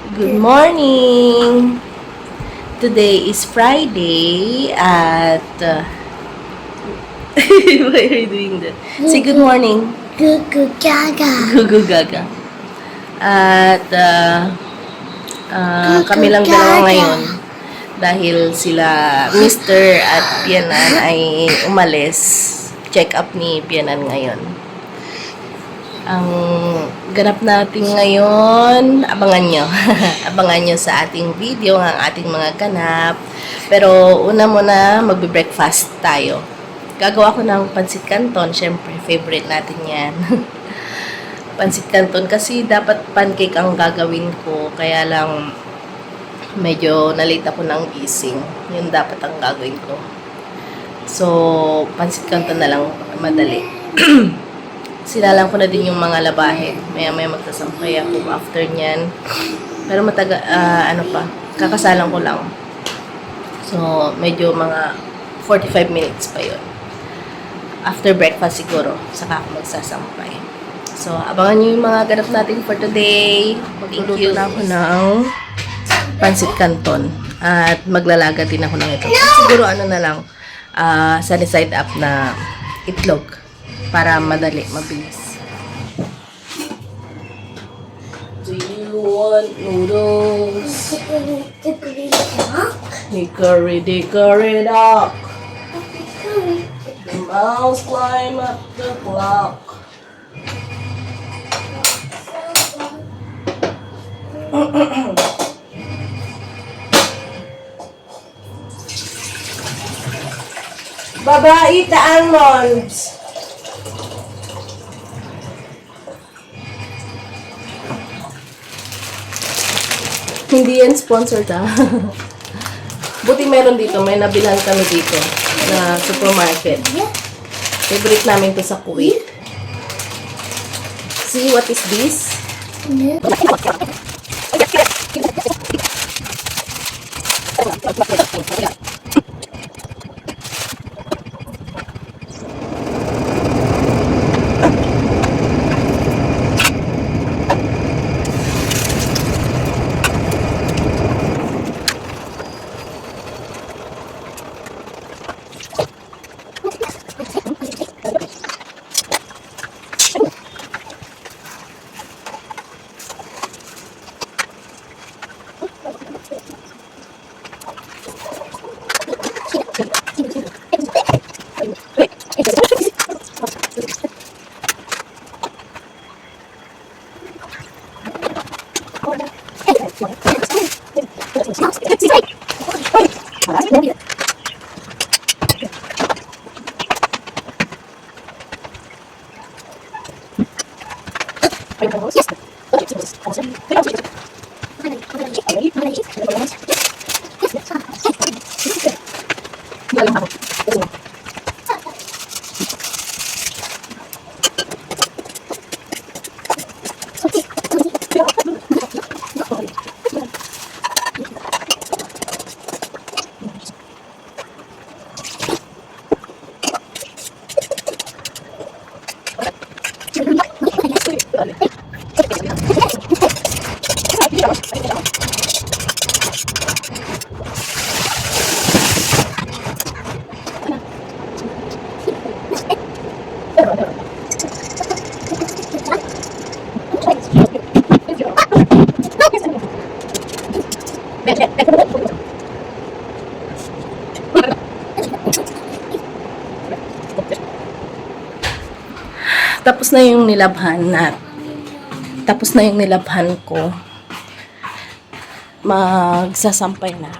Good morning! Today is Friday at why are you doing that? Say good morning. Gugu Gaga. Gugu gaga. At kami lang dalawa ngayon dahil sila Mr. at Pianan ay umalis. Check up ni Pianan ngayon. Ang ganap natin ngayon, abangan nyo. Abangan nyo sa ating video, ang ating mga ganap. Pero una muna, magbe-breakfast tayo. Gagawa ko ng pansit canton. Syempre, favorite natin yan. Pansit canton kasi dapat pancake ang gagawin ko. Kaya lang, medyo nalate ako ng gising. Yun dapat ang gagawin ko. So, pansit canton na lang madali. Sinalang ko na din yung mga labahe. Maya-maya magsasampay ako after nyan. Pero kakasalang ko lang. So, medyo mga 45 minutes pa yun. After breakfast siguro, saka ako magsasampay. So, abangan nyo yung mga ganap natin for today. Magluluto na ako ng pansit canton. At maglalaga din ako ng ito. Siguro sunny side up na itlog. Para madali, mabilis. Do you want noodles? Hickory dickory dock. The mouse climb up the clock. Baba, eat the almonds. Hindi yan sponsored Buti meron dito. May nabilhan kami dito na supermarket. Favorite namin to sa Kuwait. See, what is this? Tapos na yung nilabhan ko. Magsasampay na.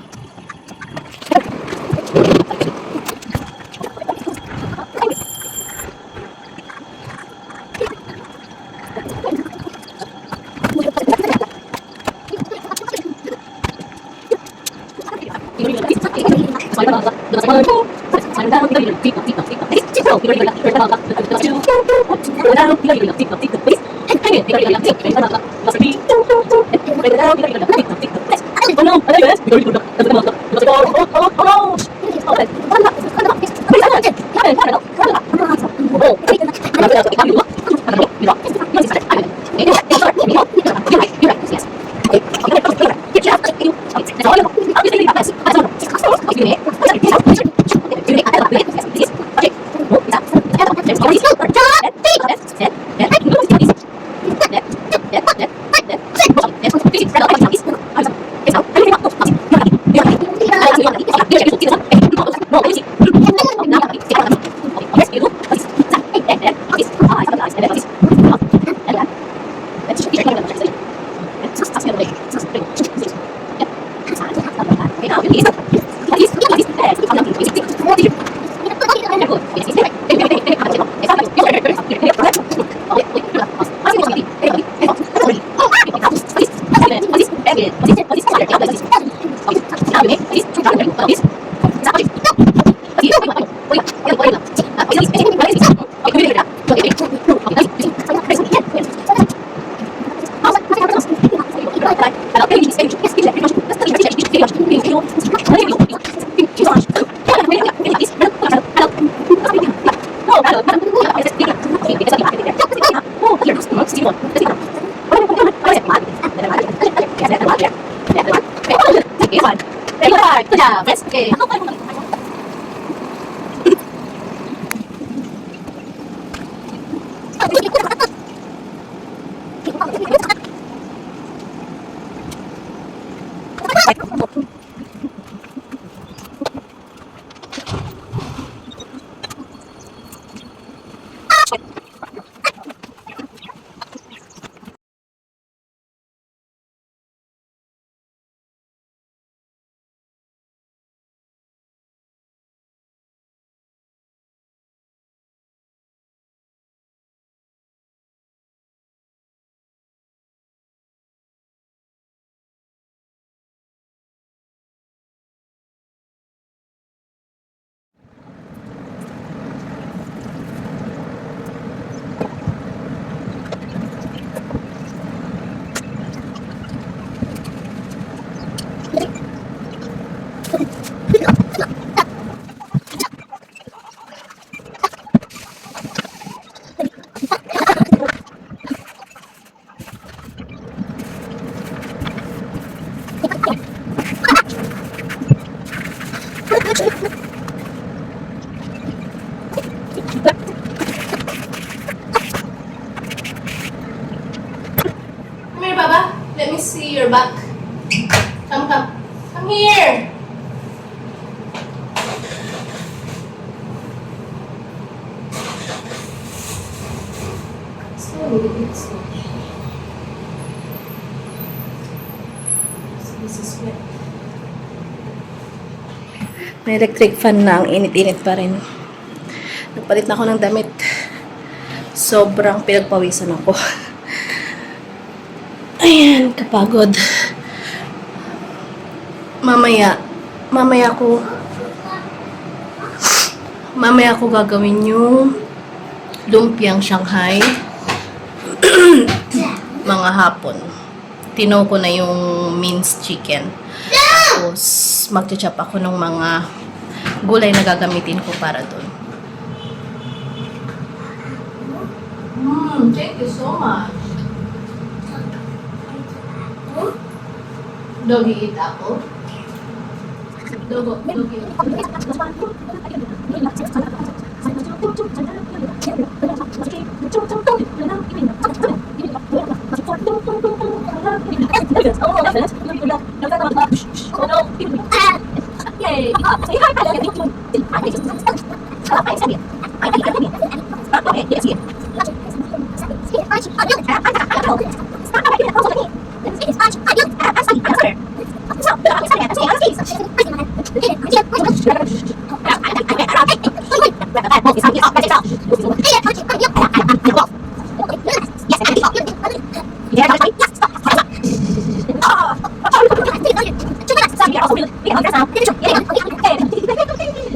Come here, Baba. Let me see your back. Come, come. Come here. Slowly, slowly. So this is wet. May electric fan na. Ang init-init pa rin. Nagpalit na ako ng damit. Sobrang pinagpawisan ako. Ayan, kapagod. Mamaya ko gagawin yung lumpiang Shanghai. Mga hapon. Tinaw ko na yung minced chicken. Tapos, magcha-chop ako ng mga gulay na gagamitin ko para doon. Thank you so much. Doggy eat apple? Doggy.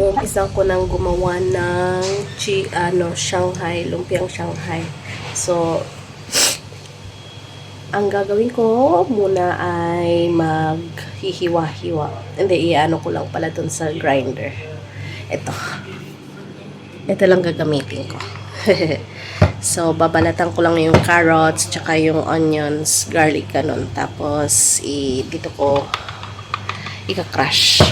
Umpisa ko nang gumawa ng Shanghai, lumpiang Shanghai. So, ang gagawin ko muna ay maghihiwa-hiwa. Hindi, iano ko lang pala dun sa grinder. Ito lang gagamitin ko. So, babalatan ko lang yung carrots, tsaka yung onions, garlic, ganun. Tapos, dito ko ika-crush.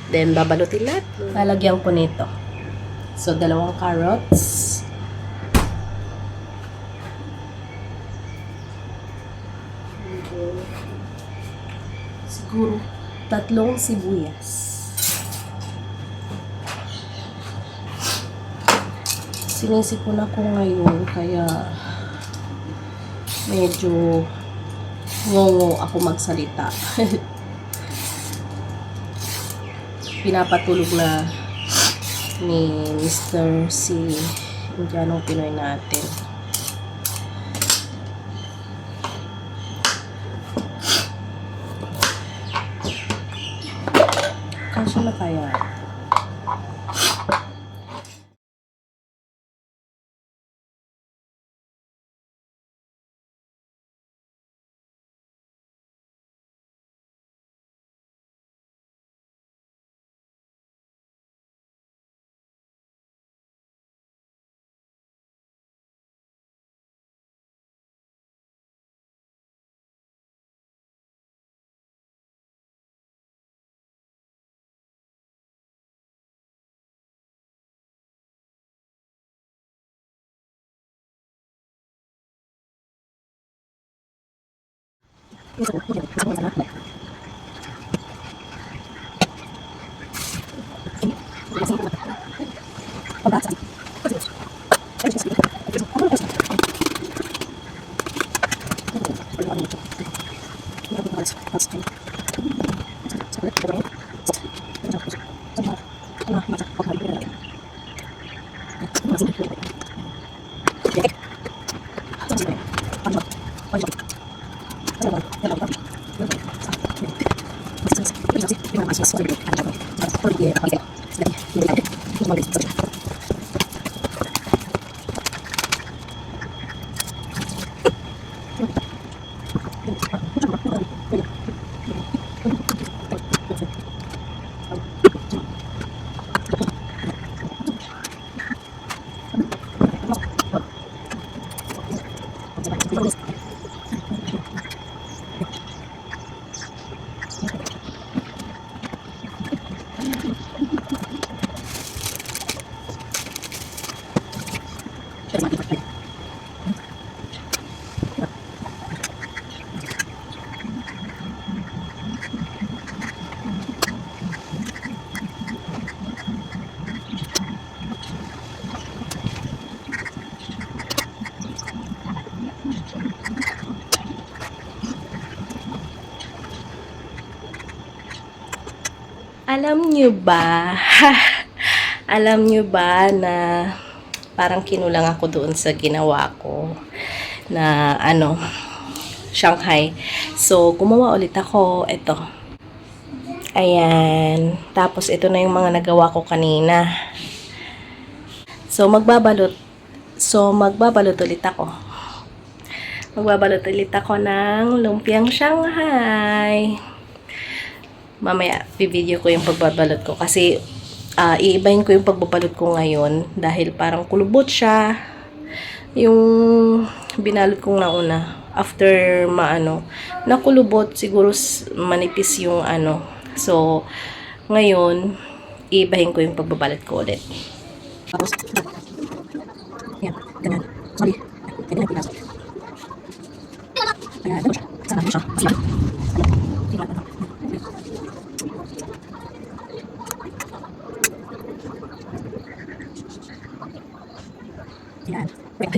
Then, babalutin lahat. Lalagyan ko nito. So, 2 carrots. natin siguro 3 sibuyas. Sinisipon ako ngayon kaya medyo ngongo ako magsalita. Pinapatulog na ni Mr. si Indianong Pinoy natin. Kasya na kaya? Alam nyo ba? Alam nyo ba na parang kinulang ako doon sa ginawa ko na Shanghai. So, gumawa ulit ako. Ito. Ayan. Tapos, ito na yung mga nagawa ko kanina. So, magbabalot ulit ako. Magbabalot ulit ako ng lumpiang Shanghai. Mamaya, video ko yung pagbabalot ko. Kasi, iibahin ko yung pagbabalot ko ngayon. Dahil parang kulubot siya. Yung binalot kong nauna. After nakulubot, siguro manipis yung So, ngayon, iibahin ko yung pagbabalot ko ulit. Tapos, yan, ganyan. Sorry. Ganyan ang pinasok. Ayan, siya. Sana mo siya. Sila. Sila. Yan. Wait.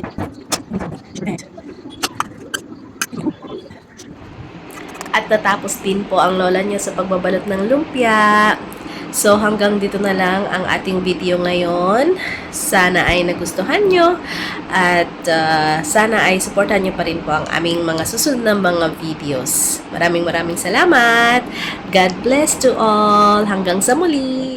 At natapos din po ang lola niyo sa pagbabalot ng lumpia. So, hanggang dito na lang ang ating video ngayon. Sana ay nagustuhan nyo. At sana ay supportan nyo pa rin po ang aming mga susunod na mga videos. Maraming salamat. God bless to all. Hanggang sa muli.